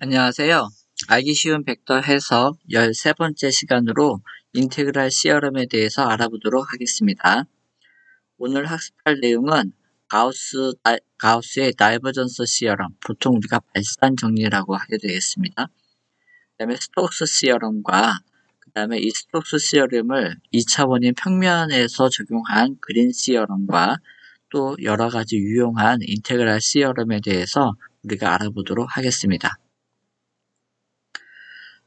안녕하세요. 알기 쉬운 벡터 해석 13번째 시간으로 인테그랄 시어럼에 대해서 알아보도록 하겠습니다. 오늘 학습할 내용은 가우스의 다이버전스 시어럼, 보통 우리가 발산 정리라고 하게 되겠습니다. 그 다음에 스톡스 시어럼과 그 다음에 이 스톡스 시어럼을 2차원인 평면에서 적용한 그린 시어럼과 또 여러 가지 유용한 인테그랄 시어럼에 대해서 우리가 알아보도록 하겠습니다.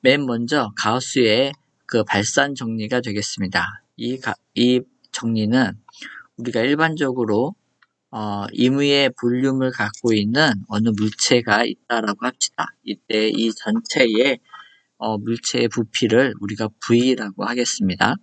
맨 먼저 가우스의 그 발산 정리가 되겠습니다. 이 정리는 우리가 일반적으로 임의의 볼륨을 갖고 있는 어느 물체가 있다라고 합시다. 이때 이 전체의 물체의 부피를 우리가 V라고 하겠습니다.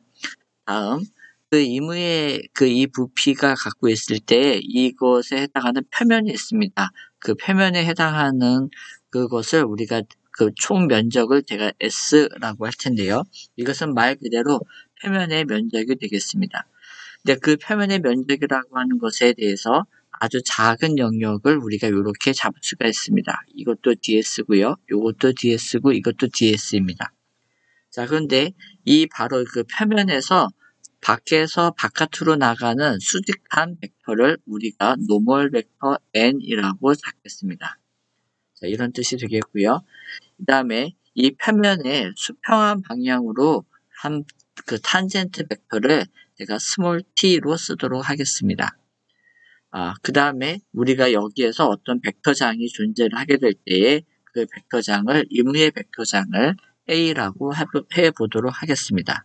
다음 그 임의의 이 부피가 갖고 있을 때 이것에 해당하는 표면이 있습니다. 그 표면에 해당하는 그것을 우리가 그 총 면적을 제가 S라고 할 텐데요. 이것은 말 그대로 표면의 면적이 되겠습니다. 근데 그 표면의 면적이라고 하는 것에 대해서 아주 작은 영역을 우리가 이렇게 잡을 수가 있습니다. 이것도 DS고요. 이것도 DS고 이것도 DS입니다. 자, 그런데 이 바로 그 표면에서 밖에서 바깥으로 나가는 수직한 벡터를 우리가 노멀 벡터 n이라고 잡겠습니다. 자, 이런 뜻이 되겠고요. 그 다음에 이 표면의 수평한 방향으로 한 그 탄젠트 벡터를 제가 스몰 t로 쓰도록 하겠습니다. 그 다음에 우리가 여기에서 어떤 벡터장이 존재를 하게 될 때에 그 벡터장을 임의의 벡터장을 A라고 해보도록 하겠습니다.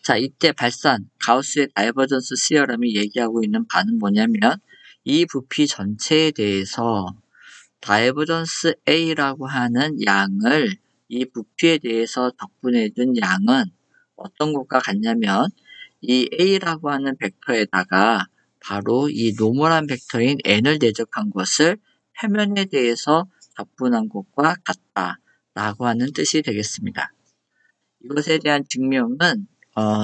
자, 이때 발산, 가우스의 다이버전스 시어럼이 얘기하고 있는 바는 뭐냐면 이 부피 전체에 대해서 다이버전스 A라고 하는 양을 이 부피에 대해서 덕분해준 양은 어떤 것과 같냐면 이 A라고 하는 벡터에다가 바로 이 노멀한 벡터인 n을 대적한 것을 표면에 대해서 덕분한 것과 같다라고 하는 뜻이 되겠습니다. 이것에 대한 증명은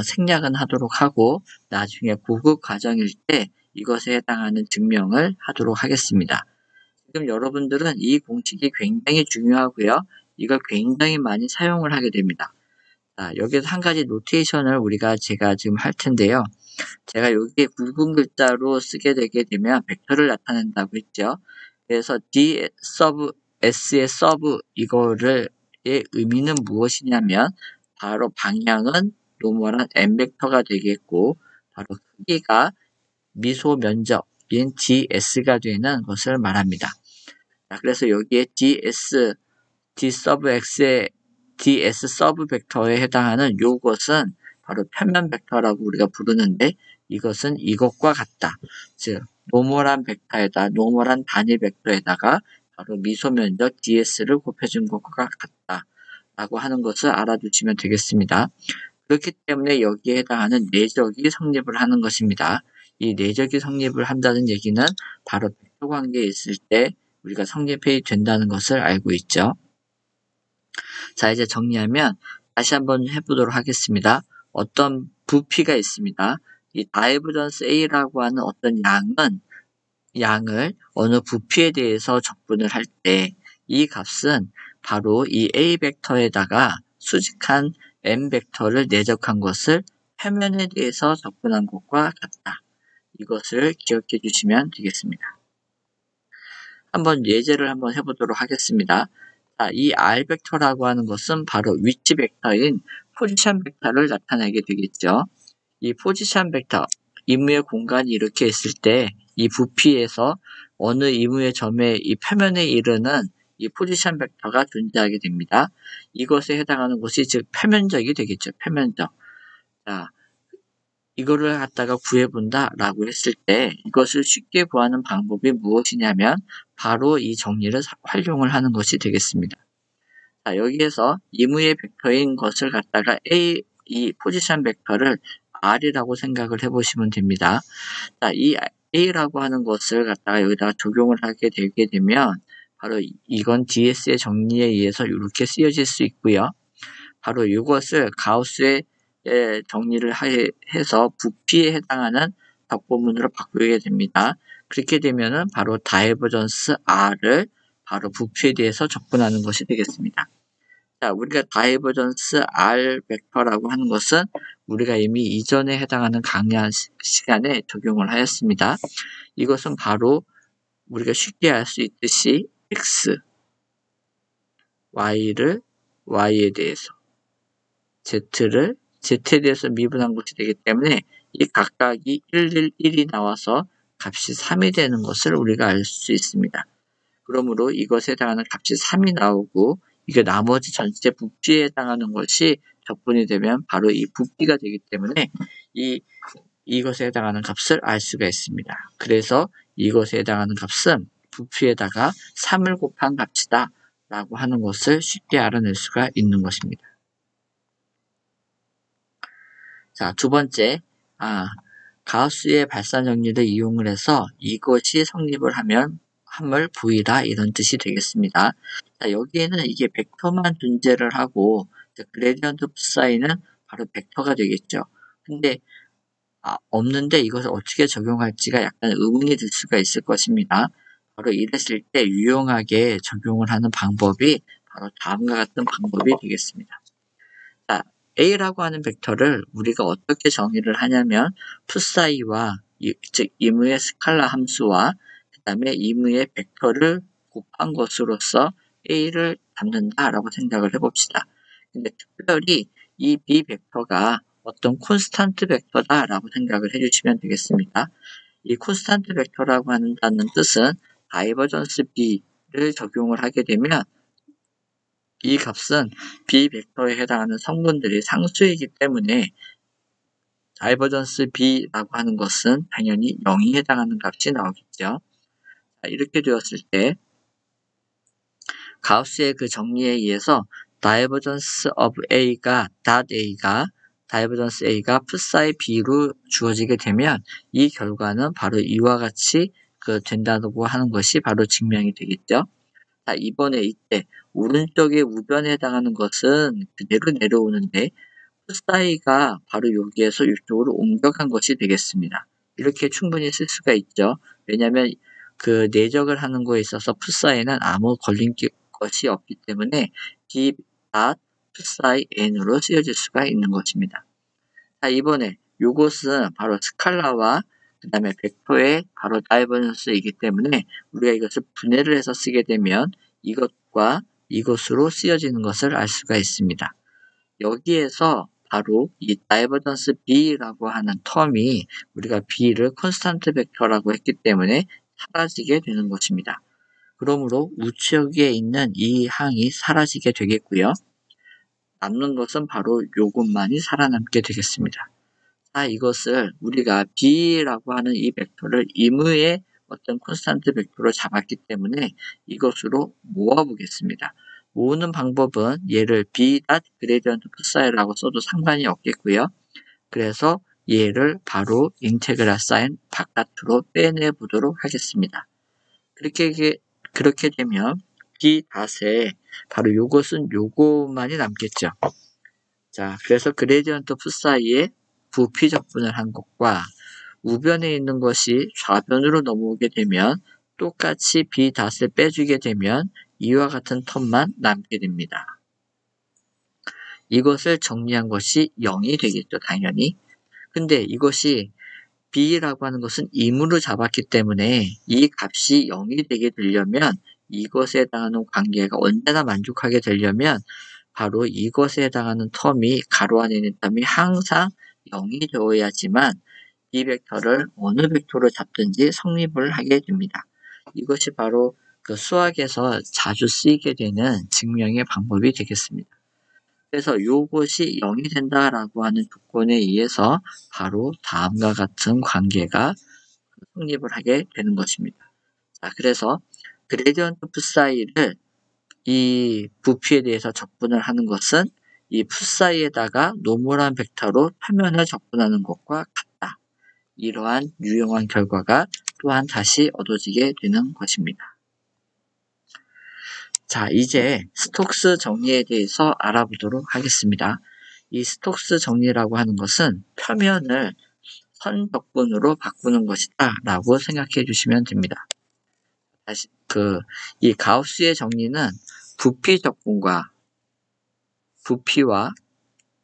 생략은 하도록 하고 나중에 고급 과정일 때 이것에 해당하는 증명을 하도록 하겠습니다. 지금 여러분들은 이 공식이 굉장히 중요하고요. 이걸 굉장히 많이 사용을 하게 됩니다. 자, 여기서 한 가지 노테이션을 제가 지금 할 텐데요. 제가 여기에 굵은 글자로 쓰게 되게 되면 벡터를 나타낸다고 했죠. 그래서 D 서브 S의 서브 이거를 의 의미는 무엇이냐면 바로 방향은 노멀한 n 벡터가 되겠고 바로 크기가 미소 면적인 ds가 되는 것을 말합니다. 자, 그래서 여기에 D 서브 x의 ds 서브 벡터에 해당하는 요것은 바로 표면 벡터라고 우리가 부르는데 이것은 이것과 같다. 즉 노멀한 노멀한 단위 벡터에다가 바로 미소 면적 ds를 곱해준 것과 같다라고 하는 것을 알아두시면 되겠습니다. 그렇기 때문에 여기에 해당하는 내적이 성립을 하는 것입니다. 이 내적이 성립을 한다는 얘기는 바로 벡터 관계에 있을 때 우리가 성립이 된다는 것을 알고 있죠. 자, 이제 정리하면 다시 한번 해보도록 하겠습니다. 어떤 부피가 있습니다. 이 다이버전스 A라고 하는 어떤 양을 어느 부피에 대해서 적분을 할 때 이 값은 바로 이 A 벡터에다가 수직한 M 벡터를 내적한 것을 표면에 대해서 적분한 것과 같다. 이것을 기억해 주시면 되겠습니다. 한번 예제를 한번 해보도록 하겠습니다. 자, 이 R 벡터라고 하는 것은 바로 위치 벡터인 포지션 벡터를 나타내게 되겠죠. 이 포지션 벡터, 임의의 공간이 이렇게 있을 때 이 부피에서 어느 임의의 점에 이 표면에 이르는 이 포지션 벡터가 존재하게 됩니다. 이것에 해당하는 것이 즉 표면적이 되겠죠. 표면적. 자, 이거를 갖다가 구해본다라고 했을 때 이것을 쉽게 구하는 방법이 무엇이냐면 바로 이 정리를 활용을 하는 것이 되겠습니다. 자, 여기에서 임의의 벡터인 것을 갖다가 이 포지션 벡터를 R이라고 생각을 해보시면 됩니다. 자, 이 A라고 하는 것을 갖다가 여기다가 적용을 하게 되게 되면 바로 이건 DS의 정리에 의해서 이렇게 쓰여질 수 있고요. 바로 이것을 가우스의 정리를 해서 부피에 해당하는 덕분문으로 바꾸게 됩니다. 그렇게 되면은 바로 다이버전스 R을 바로 부피에 대해서 접근하는 것이 되겠습니다. 자, 우리가 다이버전스 R 벡터라고 하는 것은 우리가 이미 이전에 해당하는 강의 시간에 적용을 하였습니다. 이것은 바로 우리가 쉽게 알 수 있듯이 X, Y를 Y에 대해서, Z를 Z에 대해서 미분한 것이 되기 때문에 이 각각이 111이 나와서 값이 3이 되는 것을 우리가 알 수 있습니다. 그러므로 이것에 해당하는 값이 3이 나오고 이게 나머지 전체 부피에 해당하는 것이 적분이 되면 바로 이 부피가 되기 때문에 이것에 해당하는 값을 알 수가 있습니다. 그래서 이것에 해당하는 값은 부피에다가 3을 곱한 값이다 라고 하는 것을 쉽게 알아낼 수가 있는 것입니다. 자, 두 번째, 가우스의 발산 정리를 이용을 해서 이것이 성립을 하면 함을 V다 이런 뜻이 되겠습니다. 자, 여기에는 이게 벡터만 존재를 하고 그레디언트 사이는 바로 벡터가 되겠죠. 근데 없는데 이것을 어떻게 적용할지가 약간 의문이 들 수가 있을 것입니다. 바로 이랬을 때 유용하게 적용을 하는 방법이 바로 다음과 같은 방법이 되겠습니다. 자, A라고 하는 벡터를 우리가 어떻게 정의를 하냐면 푸사이와 즉 임의의 스칼라 함수와 그 다음에 임의의 벡터를 곱한 것으로서 A를 잡는다라고 생각을 해봅시다. 근데 특별히 이 B 벡터가 어떤 콘스탄트 벡터다라고 생각을 해주시면 되겠습니다. 이 콘스탄트 벡터라고 한다는 뜻은 다이버전스 B를 적용을 하게 되면 이 값은 B 벡터에 해당하는 성분들이 상수이기 때문에 다이버전스 B라고 하는 것은 당연히 0이 해당하는 값이 나오겠죠. 이렇게 되었을 때 가우스의 그 정리에 의해서 divergence of A가 divergence A가 푸사이 B로 주어지게 되면 이 결과는 바로 이와 같이 된다고 하는 것이 바로 증명이 되겠죠. 자, 이번에 이때 오른쪽의 우변에 해당하는 것은 그대로 내려오는데 푸사이가 바로 여기에서 이쪽으로 옮겨간 것이 되겠습니다. 이렇게 충분히 쓸 수가 있죠. 왜냐하면 그 내적을 하는 거에 있어서 푸사이는 아무 걸린 것이 없기 때문에 B 푸사이 N으로 쓰여질 수가 있는 것입니다. 자, 이번에 이것은 바로 스칼라와 그 다음에 벡터의 바로 다이버전스이기 때문에 우리가 이것을 분해를 해서 쓰게 되면 이것과 이것으로 쓰여지는 것을 알 수가 있습니다. 여기에서 바로 이 다이버전스 B라고 하는 텀이 우리가 B를 콘스탄트 벡터라고 했기 때문에 사라지게 되는 것입니다. 그러므로 우측에 있는 이 항이 사라지게 되겠고요. 남는 것은 바로 이것만이 살아남게 되겠습니다. 자, 이것을 우리가 B라고 하는 이 벡터를 임의의 어떤 콘스탄트 벡터로 잡았기 때문에 이것으로 모아보겠습니다. 모으는 방법은 얘를 B 그레디언트 푸사이라고 써도 상관이 없겠고요. 그래서 얘를 바로 인테그랄 사인 바깥으로 빼내 보도록 하겠습니다. 그렇게 되면 B 닷에 바로 요것은 요것만이 남겠죠. 자, 그래서 그레디언트 푸사이의 부피 적분을 한 것과 우변에 있는 것이 좌변으로 넘어오게 되면 똑같이 B 닷을 빼주게 되면 이와 같은 텀만 남게 됩니다. 이것을 정리한 것이 0이 되겠죠, 당연히. 근데 이것이 B라고 하는 것은 임으로 잡았기 때문에 이 값이 0이 되게 되려면 이것에 해당하는 관계가 언제나 만족하게 되려면 바로 이것에 해당하는 텀이 가로 안에 있는 텀이 항상 0이 되어야지만 이 벡터를 어느 벡터로 잡든지 성립을 하게 됩니다. 이것이 바로 그 수학에서 자주 쓰이게 되는 증명의 방법이 되겠습니다. 그래서 이것이 0이 된다라고 하는 조건에 의해서 바로 다음과 같은 관계가 성립을 하게 되는 것입니다. 자, 그래서 그레디언트 푸사이를 이 부피에 대해서 적분을 하는 것은 이 푸사이에다가 노멀한 벡터로 표면을 적분하는 것과 같다. 이러한 유용한 결과가 또한 다시 얻어지게 되는 것입니다. 자, 이제 스톡스 정리에 대해서 알아보도록 하겠습니다. 이 스톡스 정리라고 하는 것은 표면을 선 적분으로 바꾸는 것이다 라고 생각해 주시면 됩니다. 이 가우스의 정리는 부피 적분과 부피와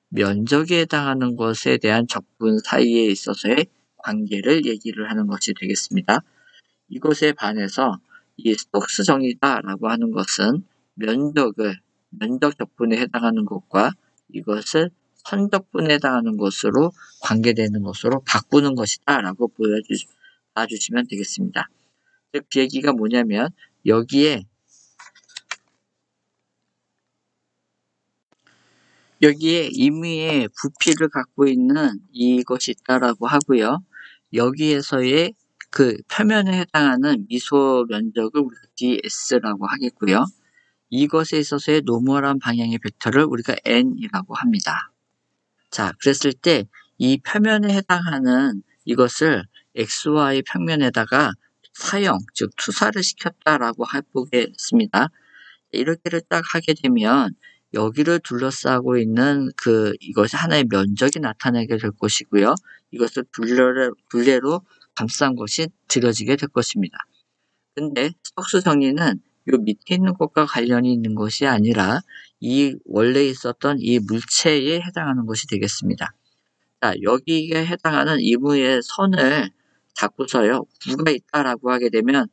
면적에 해당하는 것에 대한 적분 사이에 있어서의 관계를 얘기를 하는 것이 되겠습니다. 이것에 반해서 이 스톡스 정의다라고 하는 것은 면적 적분에 해당하는 것과 이것을 선적분에 해당하는 것으로 관계되는 것으로 바꾸는 것이다라고 봐주시면 되겠습니다. 즉, 그 얘기가 뭐냐면 여기에 임의의 부피를 갖고 있는 이것이 있다라고 하고요. 여기에서의 그 표면에 해당하는 미소 면적을 우리가 ds라고 하겠고요. 이것에 있어서의 노멀한 방향의 벡터를 우리가 n이라고 합니다. 자, 그랬을 때 이 표면에 해당하는 이것을 xy 평면에다가 사형, 즉 투사를 시켰다라고 해보겠습니다. 이렇게를 딱 하게 되면 여기를 둘러싸고 있는 이것이 하나의 면적이 나타나게 될 것이고요. 이것을 둘레로 감싼 것이 드려지게 될 것입니다. 근데 스톡스 정리는 요 밑에 있는 것과 관련이 있는 것이 아니라 이 원래 있었던 이 물체에 해당하는 것이 되겠습니다. 자, 여기에 해당하는 임의의 선을 잡고서요, 구가 있다라고 하게 되면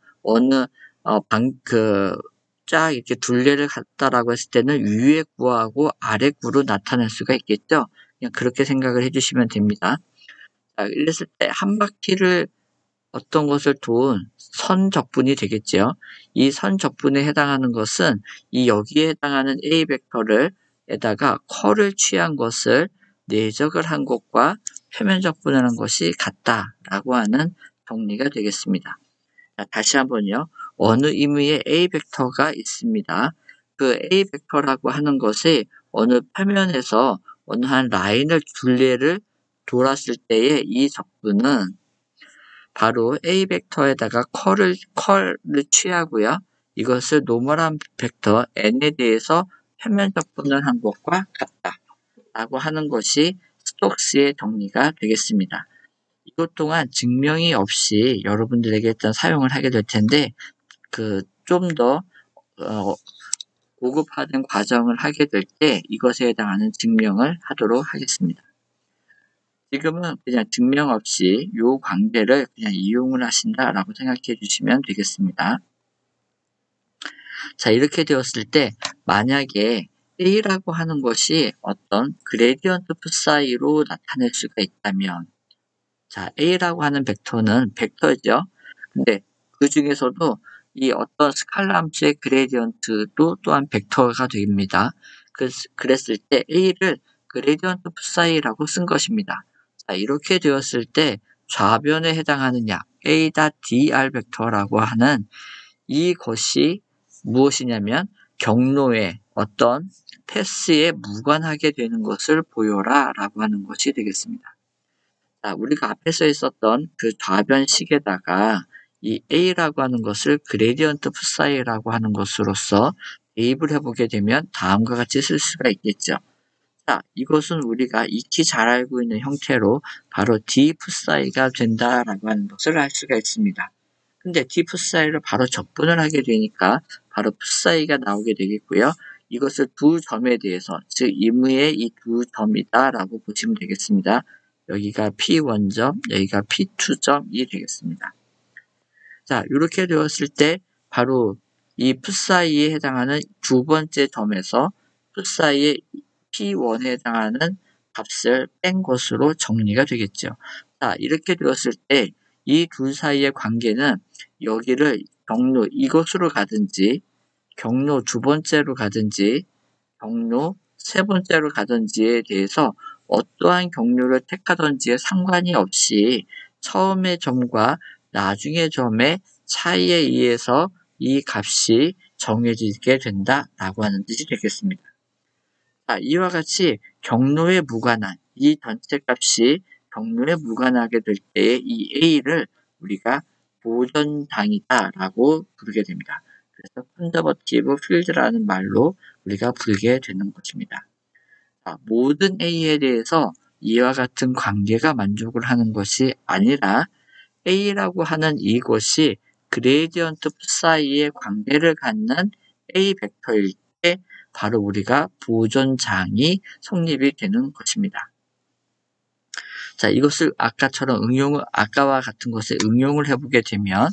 쫙 이렇게 둘레를 갖다라고 했을 때는 위에 구하고 아래 구로 나타낼 수가 있겠죠. 그냥 그렇게 생각을 해주시면 됩니다. 자, 이랬을 때 한 바퀴를 어떤 것을 도운 선 적분이 되겠죠. 이 선 적분에 해당하는 것은 이 여기에 해당하는 A 벡터를 에다가 컬을 취한 것을 내적을 한 것과 표면 적분을 한 것이 같다라고 하는 정리가 되겠습니다. 자, 다시 한번요. 어느 임의의 A 벡터가 있습니다. 그 A 벡터라고 하는 것이 어느 표면에서 어느 한 라인을 둘레를 돌았을 때의 이 적분은 바로 A 벡터에다가 컬을 취하고요. 이것을 노멀한 벡터 n에 대해서 표면 적분을 한 것과 같다라고 하는 것이 스톡스의 정리가 되겠습니다. 이것 또한 증명이 없이 여러분들에게 일단 사용을 하게 될 텐데 좀 더 고급화된 과정을 하게 될 때 이것에 해당하는 증명을 하도록 하겠습니다. 지금은 그냥 증명 없이 이 관계를 그냥 이용을 하신다라고 생각해 주시면 되겠습니다. 자, 이렇게 되었을 때 만약에 A라고 하는 것이 어떤 그레디언트 푸사이로 나타낼 수가 있다면, 자, A라고 하는 벡터는 벡터죠. 근데 그 중에서도 이 어떤 스칼라 함수의 그레디언트도 또한 벡터가 됩니다. 그랬을 때 A를 그레디언트 푸사이라고 쓴 것입니다. 자, 이렇게 되었을 때 좌변에 해당하느냐 A.dr 벡터라고 하는 이것이 무엇이냐면 경로의 어떤 패스에 무관하게 되는 것을 보여라 라고 하는 것이 되겠습니다. 자, 우리가 앞에서 있었던 그 좌변식에다가 이 A라고 하는 것을 그레디언트 푸사이라고 하는 것으로서 대입을 해보게 되면 다음과 같이 쓸 수가 있겠죠. 자, 이것은 우리가 익히 잘 알고 있는 형태로 바로 D 푸사이가 된다라고 하는 것을 알 수가 있습니다. 근데 D 푸사이를 바로 적분을 하게 되니까 바로 푸사이가 나오게 되겠고요. 이것을 두 점에 대해서, 즉 임의의 이 두 점이다라고 보시면 되겠습니다. 여기가 P1점, 여기가 P2점이 되겠습니다. 자, 이렇게 되었을 때 바로 이 푸사이에 해당하는 두 번째 점에서 푸사이의 P1에 해당하는 값을 뺀 것으로 정리가 되겠죠. 자, 이렇게 되었을 때 이 둘 사이의 관계는 여기를 경로 이것으로 가든지 경로 두 번째로 가든지 경로 세 번째로 가든지에 대해서 어떠한 경로를 택하든지에 상관이 없이 처음의 점과 나중의 점의 차이에 의해서 이 값이 정해지게 된다라고 하는 뜻이 되겠습니다. 자, 이와 같이 경로에 무관한 이 전체 값이 경로에 무관하게 될 때에 이 A를 우리가 보전당이다라고 부르게 됩니다. 그래서 컨저버티브 필드라는 말로 우리가 부르게 되는 것입니다. 자, 모든 A에 대해서 이와 같은 관계가 만족을 하는 것이 아니라 A라고 하는 이것이 그레디언트 사이의 관계를 갖는 A 벡터일 때 바로 우리가 보존장이 성립이 되는 것입니다. 자, 이것을 아까와 같은 것에 응용을 해보게 되면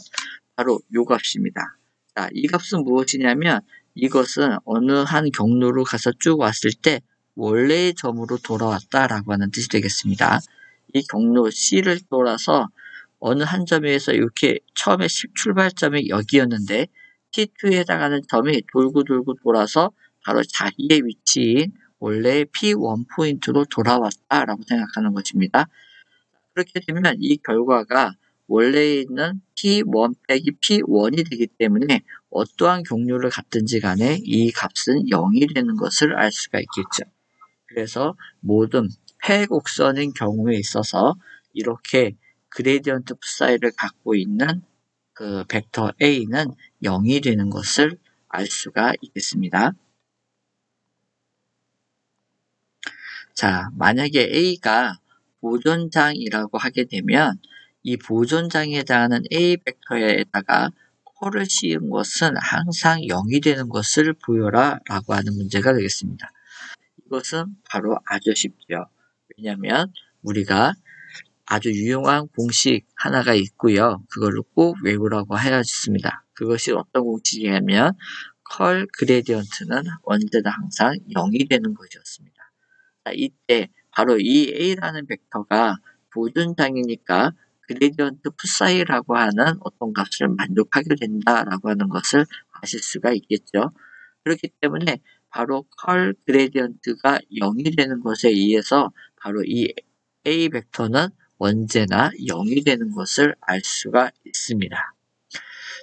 바로 이 값입니다. 자, 이 값은 무엇이냐면 이것은 어느 한 경로로 가서 쭉 왔을 때 원래의 점으로 돌아왔다라고 하는 뜻이 되겠습니다. 이 경로 C를 돌아서 어느 한 점에서 이렇게 처음에 출발점이 여기였는데 T2에 해당하는 점이 돌고 돌아서 바로 자기의 위치인 원래의 P1 포인트로 돌아왔다라고 생각하는 것입니다. 그렇게 되면 이 결과가 원래 있는 P1 빼기 P1이 되기 때문에 어떠한 경로를 갖든지 간에 이 값은 0이 되는 것을 알 수가 있겠죠. 그래서 모든 폐곡선인 경우에 있어서 이렇게 그레디언트 사이를 갖고 있는 그 벡터 A는 0이 되는 것을 알 수가 있겠습니다. 자, 만약에 A가 보존장이라고 하게 되면 이 보존장에 해당하는 A 벡터에다가 콜을 씌운 것은 항상 0이 되는 것을 보여라 라고 하는 문제가 되겠습니다. 이것은 바로 아주 쉽죠. 왜냐하면 우리가 아주 유용한 공식 하나가 있고요. 그거를 꼭 외우라고 하였습니다. 그것이 어떤 공식이냐면 컬 그레디언트는 언제나 항상 0이 되는 것이었습니다. 자, 이때 바로 이 A라는 벡터가 보존장이니까 그레디언트 푸사이라고 하는 어떤 값을 만족하게 된다라고 하는 것을 아실 수가 있겠죠. 그렇기 때문에 바로 컬 그레디언트가 0이 되는 것에 의해서 바로 이 A 벡터는 언제나 0이 되는 것을 알 수가 있습니다.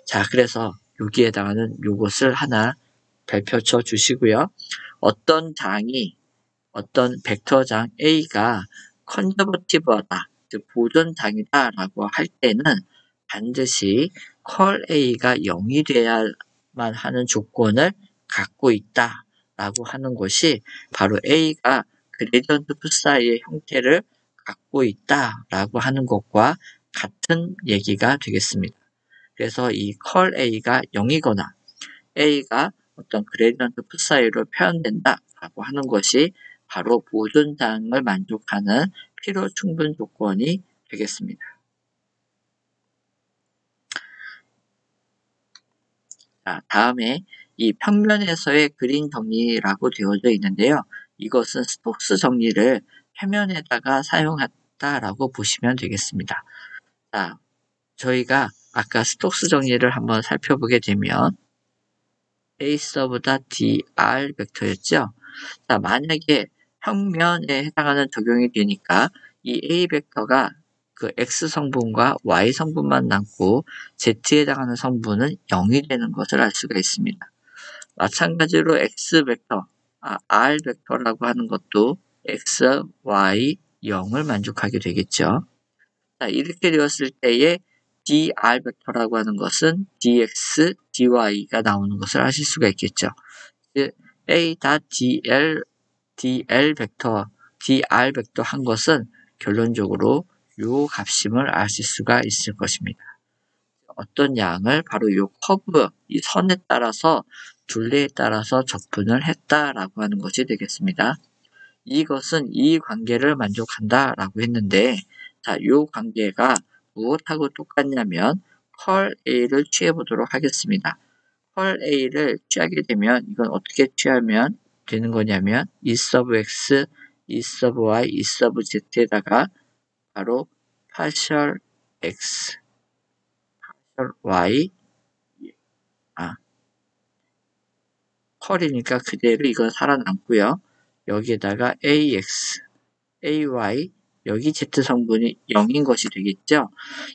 자, 그래서 여기에 해당하는 요것을 하나 펼쳐 주시고요. 어떤 벡터장 A가 컨저버티브하다, 즉 보존장이다라고 할 때는 반드시 컬 A가 0이 돼야만 하는 조건을 갖고 있다라고 하는 것이 바로 A가 그레디언트 사이의 형태를 갖고 있다라고 하는 것과 같은 얘기가 되겠습니다. 그래서 이 컬 A가 0이거나 A가 어떤 그레디언트 사이로 표현된다라고 하는 것이 바로 보존장을 만족하는 필요 충분 조건이 되겠습니다. 자, 다음에 이 평면에서의 그린 정리라고 되어져 있는데요. 이것은 스톡스 정리를 표면에다가 사용했다라고 보시면 되겠습니다. 자, 저희가 아까 스톡스 정리를 한번 살펴보게 되면 A 서브다 dr 벡터였죠. 자, 만약에 평면에 해당하는 적용이 되니까 이 A 벡터가 그 X 성분과 Y 성분만 남고 Z에 해당하는 성분은 0이 되는 것을 알 수가 있습니다. 마찬가지로 X 벡터, R 벡터라고 하는 것도 X, Y, 0을 만족하게 되겠죠. 자, 이렇게 되었을 때에 dr 벡터라고 하는 것은 dx, dy가 나오는 것을 아실 수가 있겠죠. A.dl 벡터, dr 벡터 한 것은 결론적으로 요 값임을 아실 수가 있을 것입니다. 어떤 양을 바로 요 커브, 이 선에 따라서 둘레에 따라서 적분을 했다라고 하는 것이 되겠습니다. 이것은 이 관계를 만족한다라고 했는데, 자, 요 관계가 무엇하고 똑같냐면 컬 A를 취해 보도록 하겠습니다. 컬 A를 취하게 되면 이건 어떻게 취하면 되는 거냐면 E sub X, E sub Y, E sub Z에다가 바로 partial X, partial Y, 컬이니까 그대로 이건 살아남고요. 여기에다가 AX, AY, 여기 Z 성분이 0인 것이 되겠죠.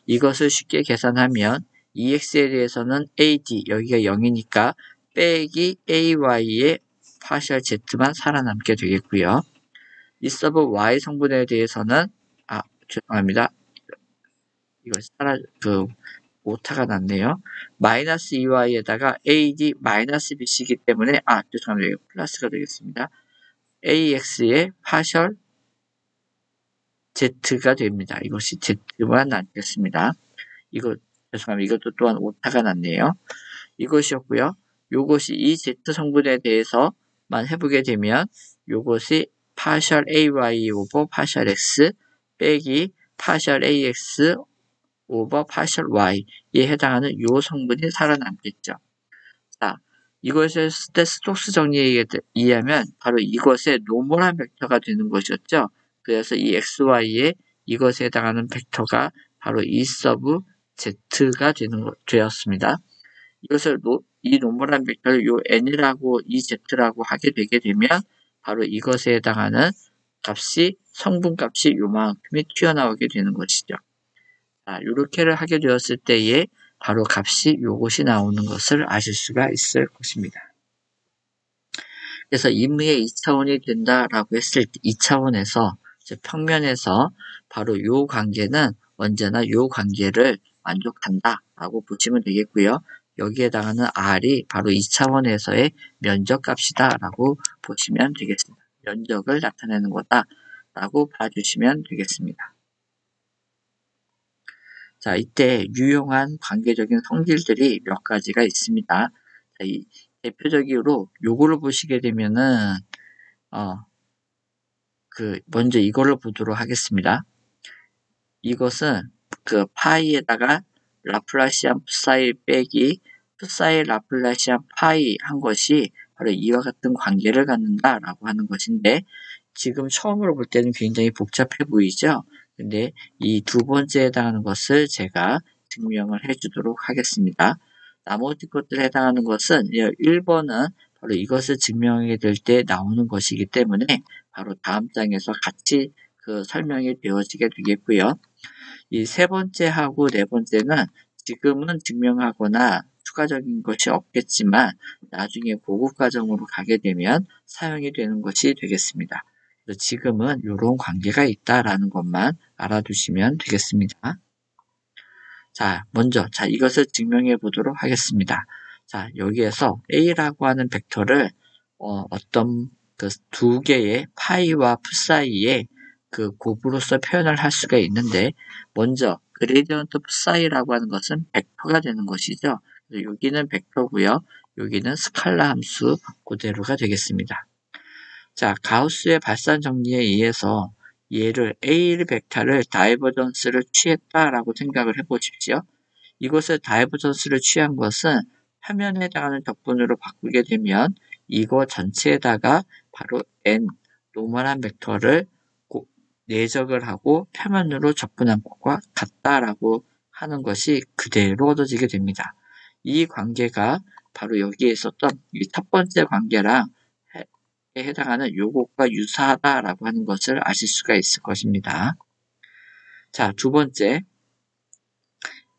이것을 쉽게 계산하면 EX에 대해서는 AD, 여기가 0이니까 빼기 AY의 파셜 Z만 살아남게 되겠고요. 이 서브 Y 성분에 대해서는 죄송합니다. 이거 오타가 났네요. 마이너스 2y에다가 AD 마이너스 BC이기 때문에 죄송합니다. 이거 플러스가 되겠습니다. AX의 파셜 Z가 됩니다. 이것이 Z만 남겠습니다. 이거 죄송합니다. 이것도 또한 오타가 났네요. 이것이었고요. 요것이 이 Z 성분에 대해서만 해보게 되면 요것이 partial AY over partial X 빼기 partial AX over partial Y에 해당하는 요 성분이 살아남겠죠. 자, 이것을 했을 때 스톡스 정리에 의하면 바로 이것의 노멀한 벡터가 되는 것이었죠. 그래서 이 XY에 이것에 해당하는 벡터가 바로 이 서브 Z가 되었습니다. 이것을 이 노멀한 벡터를 요 n이라고 이 z라고 하게 되게 되면 바로 이것에 해당하는 값이 성분값이 요만큼이 튀어나오게 되는 것이죠. 자, 요렇게를 하게 되었을 때에 바로 값이 요것이 나오는 것을 아실 수가 있을 것입니다. 그래서 임의의 2차원이 된다라고 했을 때 2차원에서 평면에서 바로 요 관계는 언제나 요 관계를 만족한다라고 보시면 되겠고요. 여기에 해당하는 R이 바로 2차원에서의 면적값이다라고 보시면 되겠습니다. 면적을 나타내는 거다라고 봐주시면 되겠습니다. 자, 이때 유용한 관계적인 성질들이 몇 가지가 있습니다. 자, 대표적으로 요거를 보시게 되면은 먼저 이거를 보도록 하겠습니다. 이것은 파이에다가 라플라시안 푸사이 빼기 푸사이 라플라시안 파이 한 것이 바로 이와 같은 관계를 갖는다라고 하는 것인데 지금 처음으로 볼 때는 굉장히 복잡해 보이죠? 근데 이 두 번째에 해당하는 것을 제가 증명을 해주도록 하겠습니다. 나머지 것들에 해당하는 것은 1번은 바로 이것을 증명하게 될 때 나오는 것이기 때문에 바로 다음 장에서 같이 설명이 되어지게 되겠고요. 이 세 번째하고 네 번째는 지금은 증명하거나 추가적인 것이 없겠지만 나중에 고급 과정으로 가게 되면 사용이 되는 것이 되겠습니다. 지금은 이런 관계가 있다라는 것만 알아두시면 되겠습니다. 자, 먼저 이것을 증명해 보도록 하겠습니다. 자, 여기에서 A라고 하는 벡터를 어떤 두 개의 파이와 푸 사이에 곱으로서 표현을 할 수가 있는데 먼저 그레디언트 푸 사이라고 하는 것은 벡터가 되는 것이죠. 여기는 벡터고요. 여기는 스칼라 함수 그대로가 되겠습니다. 자, 가우스의 발산 정리에 의해서 얘를 A 벡터를 다이버전스를 취했다라고 생각을 해보십시오. 이것을 다이버전스를 취한 것은 화면에 해당하는 덕분으로 바꾸게 되면 이거 전체에다가 바로 n 노멀한 벡터를 내적을 하고 표면으로 접근한 것과 같다라고 하는 것이 그대로 얻어지게 됩니다. 이 관계가 바로 여기에 있었던 이 첫 번째 관계랑 해당하는 요것과 유사하다라고 하는 것을 아실 수가 있을 것입니다. 자, 두 번째,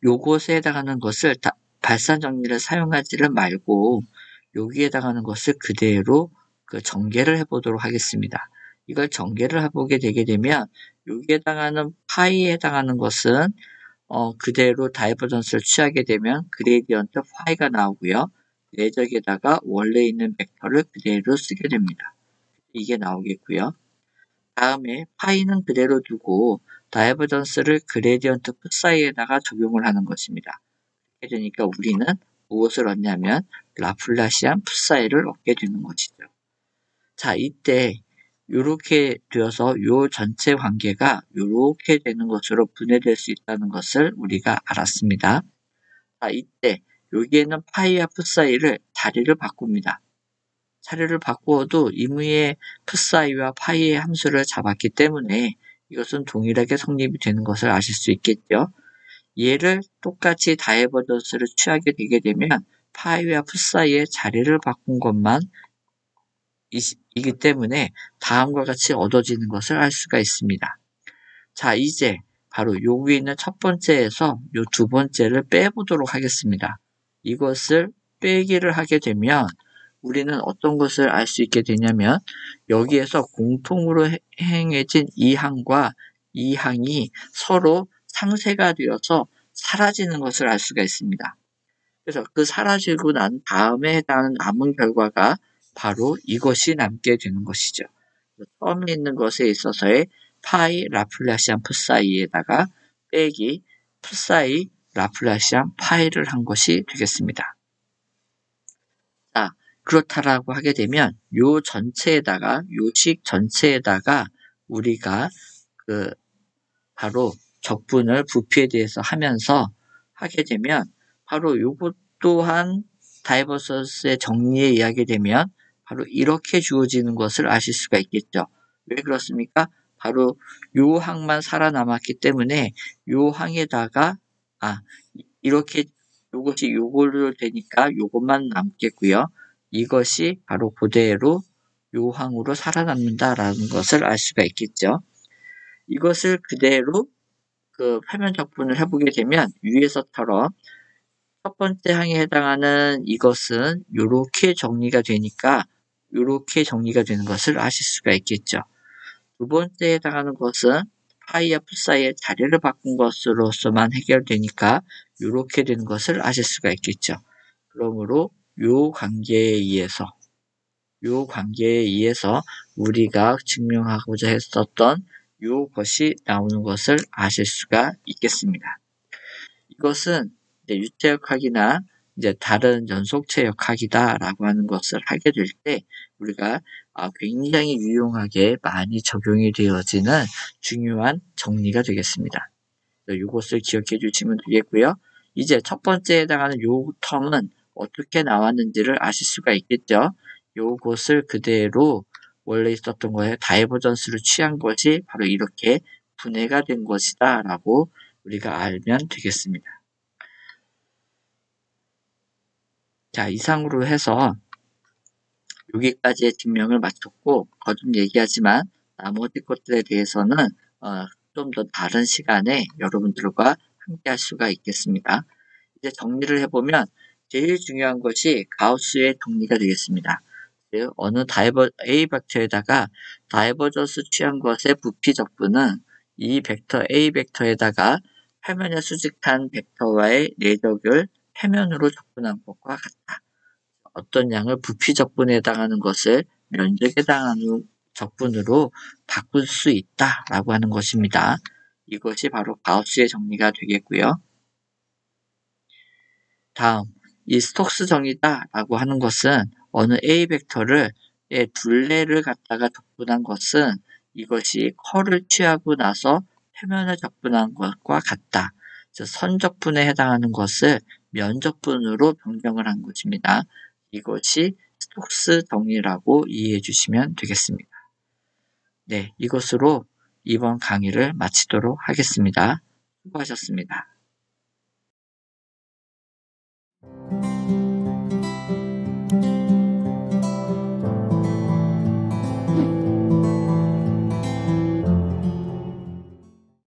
요것에 해당하는 것을 발산 정리를 사용하지를 말고 여기에 해당하는 것을 그대로 전개를 해보도록 하겠습니다. 이걸 전개를 해보게 되게 되면 여기에 해당하는 파이에 해당하는 것은 그대로 다이버전스를 취하게 되면 그레디언트 파이가 나오고요. 내적에다가 원래 있는 벡터를 그대로 쓰게 됩니다. 이게 나오겠고요. 다음에 파이는 그대로 두고 다이버전스를 그레디언트 푸 사이에다가 적용을 하는 것입니다. 이렇게 되니까 우리는 무엇을 얻냐면 라플라시안 푸 사이를 얻게 되는 것이죠. 자, 이때 이렇게 되어서 요 전체 관계가 이렇게 되는 것으로 분해될 수 있다는 것을 우리가 알았습니다. 자, 이때 여기에는 파이와 푸 사이를 자리를 바꿉니다. 자리를 바꾸어도 임의의 푸 사이와 파이의 함수를 잡았기 때문에 이것은 동일하게 성립이 되는 것을 아실 수 있겠죠. 얘를 똑같이 다이버전스를 취하게 되게 되면 파이와 푸 사이의 자리를 바꾼 것만 이기 때문에 다음과 같이 얻어지는 것을 알 수가 있습니다. 자, 이제 바로 여기 있는 첫 번째에서 이 두 번째를 빼보도록 하겠습니다. 이것을 빼기를 하게 되면 우리는 어떤 것을 알 수 있게 되냐면 여기에서 공통으로 행해진 이 항과 이 항이 서로 상쇄가 되어서 사라지는 것을 알 수가 있습니다. 그래서 사라지고 난 다음에 해당하는 남은 결과가 바로 이것이 남게 되는 것이죠. 처음에 있는 것에 있어서의 파이 라플라시안 푸 사이에다가 빼기 푸 사이 라플라시안 파이를 한 것이 되겠습니다. 자, 그렇다라고 하게 되면 요 식 전체에다가 우리가 바로 적분을 부피에 대해서 하면서 하게 되면 바로 요것 또한 다이버서스의 정리에 의하게 되면 바로 이렇게 주어지는 것을 아실 수가 있겠죠. 왜 그렇습니까? 바로 요 항만 살아남았기 때문에 요 항에다가 이렇게 요것이 요걸로 되니까 요것만 남겠고요. 이것이 바로 그대로 요 항으로 살아남는다라는 것을 알 수가 있겠죠. 이것을 그대로 표면 적분을 해보게 되면 위에서처럼 첫 번째 항에 해당하는 이것은 요렇게 정리가 되니까 요렇게 정리가 되는 것을 아실 수가 있겠죠. 두 번째에 해당하는 것은 파이와 푸 사이의 자리를 바꾼 것으로서만 해결되니까 요렇게 되는 것을 아실 수가 있겠죠. 그러므로 요 관계에 의해서 우리가 증명하고자 했었던 요것이 나오는 것을 아실 수가 있겠습니다. 이것은 이제 유체역학이나 이제 다른 연속체역학이다라고 하는 것을 하게 될 때 우리가 굉장히 유용하게 많이 적용이 되어지는 중요한 정리가 되겠습니다. 이것을 기억해 주시면 되겠고요. 이제 첫 번째에 해당하는 요 텀은 어떻게 나왔는지를 아실 수가 있겠죠. 요것을 그대로 원래 있었던 거에 다이버전스를 취한 것이 바로 이렇게 분해가 된 것이다 라고 우리가 알면 되겠습니다. 자, 이상으로 해서 여기까지의 증명을 마쳤고 거듭 얘기하지만 나머지 것들에 대해서는 좀 더 다른 시간에 여러분들과 함께 할 수가 있겠습니다. 이제 정리를 해보면 제일 중요한 것이 가우스의 정리가 되겠습니다. 어느 A 벡터에다가 다이버전스 취한 것의 부피 적분은 이 벡터 A 벡터에다가 표면에 수직한 벡터와의 내적을 표면으로 적분한 것과 같다. 어떤 양을 부피 적분에 해당하는 것을 면적에 해당하는 적분으로 바꿀 수 있다라고 하는 것입니다. 이것이 바로 가우스의 정리가 되겠고요. 다음, 이 스톡스 정리다라고 하는 것은 어느 A 벡터를 둘레를 갖다가 적분한 것은 이것이 컬을 취하고 나서 표면을 적분한 것과 같다. 선적분에 해당하는 것을 면적분으로 변경을 한 것입니다. 이것이 스톡스 정리라고 이해해 주시면 되겠습니다. 네, 이것으로 이번 강의를 마치도록 하겠습니다. 수고하셨습니다.